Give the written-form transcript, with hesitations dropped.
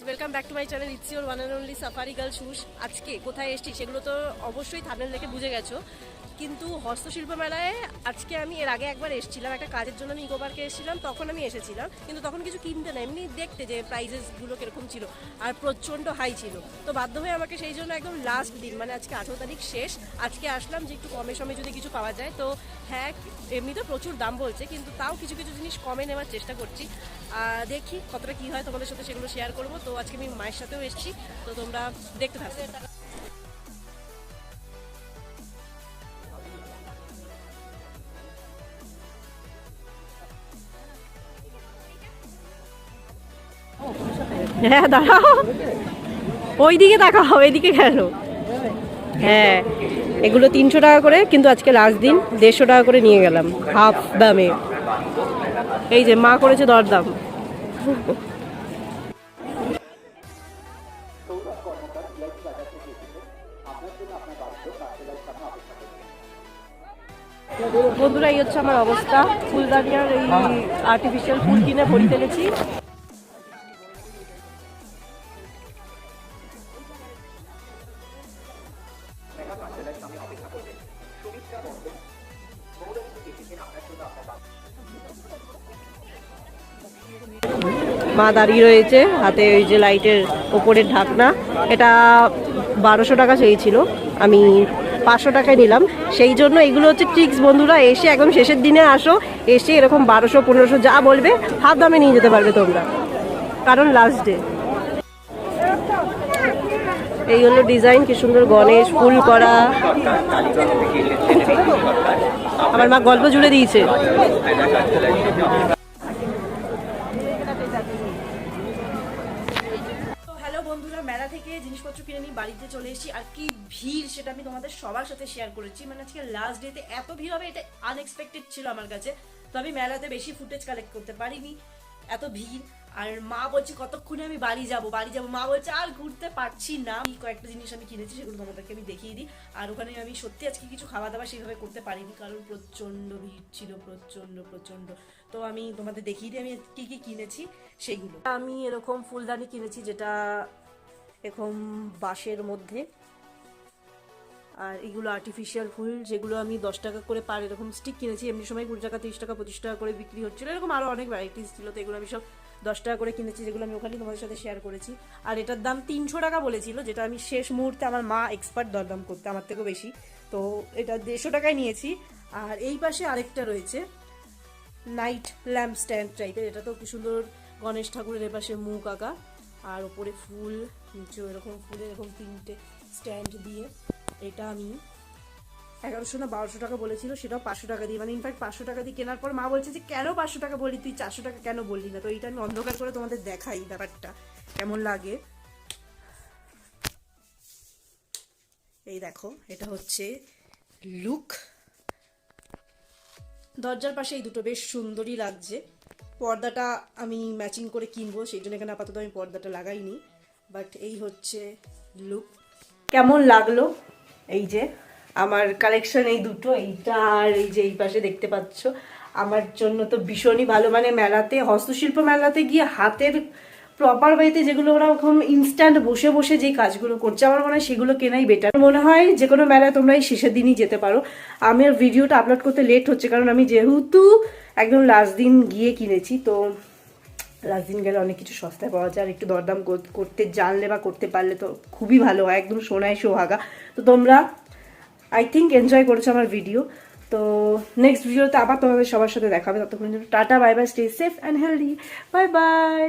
Welcome back to my channel it's your one and only safari girl সুস। আজকে কোথায় এসেছি সেগুলো তো অবশ্যই থাম্বনেল দেখে বুঝে গেছো, কিন্তু হস্তশিল্প মেলায় আজকে আমি এর আগে একবার এসেছিলাম, একটা কাজের জন্য আমি ইকো পার্কে এসেছিলাম, তখন আমি এসেছিলাম, কিন্তু তখন কিছু কিনতে না, এমনি দেখতে যে প্রাইজেসগুলো কীরকম ছিল, আর প্রচণ্ড হাই ছিল। তো বাধ্য হয়ে আমাকে সেই জন্য একদম লাস্ট দিন, মানে আজকে 18 তারিখ শেষ, আজকে আসলাম যে একটু কমে সমে যদি কিছু পাওয়া যায়। তো হ্যাঁ, এমনি তো প্রচুর দাম বলছে, কিন্তু তাও কিছু কিছু জিনিস কমে নেওয়ার চেষ্টা করছি। দেখি কতটা কী হয়, তোমাদের সাথে সেগুলো শেয়ার করবো। তো আজকে আমি মায়ের সাথেও এসেছি, তো তোমরা দেখতে থাকো। হ্যাঁ দাঁড়াও, ওইদিকে তাকাও, এদিকে কেন? হ্যাঁ, এগুলো 300 টাকা করে, কিন্তু আজকে লাস্ট দিন 150 টাকা করে নিয়ে গেলাম হাফ দামে। এই যে মা করেছে দরদাম। বন্ধুরা, এই হচ্ছে আমার অবস্থা। ফুলদানিয়ার এই আর্টিফিশিয়াল ফুল কিনে ভরি ফেলেছি। মা দাঁড়িয়ে রয়েছে, হাতে ওই যে লাইটের ওপরের ঢাকনা, এটা 1200 টাকা চেয়েছিল, আমি 500 টাকায় নিলাম। সেই জন্য এগুলো হচ্ছে ট্রিক্স বন্ধুরা, এসে একদম শেষের দিনে আসো, এসে এরকম 1200-1500 যা বলবে হাফ দামে নিয়ে যেতে পারবে তোমরা, কারণ লাস্ট ডে। এই হলো ডিজাইন, কি সুন্দর গণেশ ফুল করা। আমার মা গল্প জুড়ে দিয়েছে। বন্ধুরা, মেলা থেকে জিনিসপত্র কিনে নিয়ে বাড়িতে চলে এসেছি, আর কি ভিড় সেটা আমি তোমাদের সবার সাথে শেয়ার করেছি। মানে আজকে লাস্ট ডেতে এত ভিড় হবে এটা আনএক্সপেক্টেড ছিল আমার কাছে। তো আমি মেলাতে বেশি ফুটেজ কালেক্ট করতে পারিনি, এত ভিড়। আর মা বলছে কতক্ষণে আমি বাড়ি যাব, মা বলছে আর ঘুরতে পারছি না। কয়েকটা জিনিস আমি কিনেছি, সেগুলো তোমাদেরকে আমি দেখিয়ে দিই। আর ওখানে আমি সত্যি আজকে কিছু খাওয়া দাওয়া সেইভাবে করতে পারিনি, কারণ প্রচণ্ড ভিড় ছিল, প্রচণ্ড। তো আমি তোমাদের দেখিয়ে দিই আমি কি কি কিনেছি সেইগুলো। আমি এরকম ফুলদানি কিনেছি, যেটা এরকম বাঁশের মধ্যে, আর এগুলো আর্টিফিশিয়াল ফুল, যেগুলো আমি 10 টাকা করে পার এরকম স্টিক কিনেছি। এমনি সময় 20 টাকা, 30 টাকা, 25 টাকা করে বিক্রি হচ্ছিল, এরকম আরও অনেক ভ্যারাইটিস ছিল। তো এগুলো আমি সব 10 টাকা করে কিনেছি, যেগুলো আমি ওখানে তোমাদের সাথে শেয়ার করেছি। আর এটার দাম 300 টাকা বলেছিল, যেটা আমি শেষ মুহূর্তে, আমার মা এক্সপার্ট দরদাম করতে, আমার থেকেও বেশি, তো এটা 150 টাকায় নিয়েছি। আর এই পাশে আরেকটা রয়েছে নাইট ল্যাম্প স্ট্যান্ড টাইপের, এটা তো কি সুন্দর গণেশ ঠাকুরের এপাশে মুখ আঁকা, আর ওপরে ফুল, নিচে এরকম ফুলের এরকম 3টে স্ট্যান্ড দিয়ে। এটা আমি 1100 না 1200 টাকা বলেছিল, সেটাও 500 টাকা দিয়ে, মানে ইনফ্যাক্ট 500 টাকা দিয়ে কেনার পর মা বলছে যে কেন 500 টাকা বললি, তুই 400 টাকা কেন বললি না। তো এইটা আমি অন্ধকার করে তোমাদের দেখাই ব্যাপারটা কেমন লাগে। এই দেখো, এটা হচ্ছে লুক। দরজার পাশে এই দুটো বেশ সুন্দরই লাগছে। পর্দাটা আমি ম্যাচিং করে কিনবো, সেই জন্য এখানে আপাতত আমি পর্দাটা লাগাইনি, বাট এই হচ্ছে লুক। কেমন লাগলো? এই যে আমার কালেকশন এই দুটো, এইটা আর এই যে এই পাশে দেখতে পাচ্ছ, আমার জন্য তো ভীষণই ভালো। মানে মেলাতে, হস্তশিল্প মেলাতে গিয়ে হাতের প্রপার ওয়েতে যেগুলো ওরা ওরকম ইনস্ট্যান্ট বসে বসে যে কাজগুলো করছে, আমার মনে হয় সেগুলো কেনাই বেটার। মনে হয় যে কোনো মেলায় তোমরা এই শেষের দিনই যেতে পারো। আমার ভিডিওটা আপলোড করতে লেট হচ্ছে, কারণ আমি যেহেতু একদম লাস্ট দিন গিয়ে কিনেছি, তো লাস্ট দিন গেলে অনেক কিছু সস্তায় পাওয়া যায়, আর একটু দরদাম করতে জানলে বা করতে পারলে তো খুবই ভালো হয়, একদম সোনায় সোহাগা। তো তোমরা আই থিঙ্ক এনজয় করেছো আমার ভিডিও। তো নেক্সট ভিডিওতে আবার তোমাদের সবার সাথে দেখা হবে, ততক্ষণ জন্য tata, bye bye, stay safe and healthy, bye bye.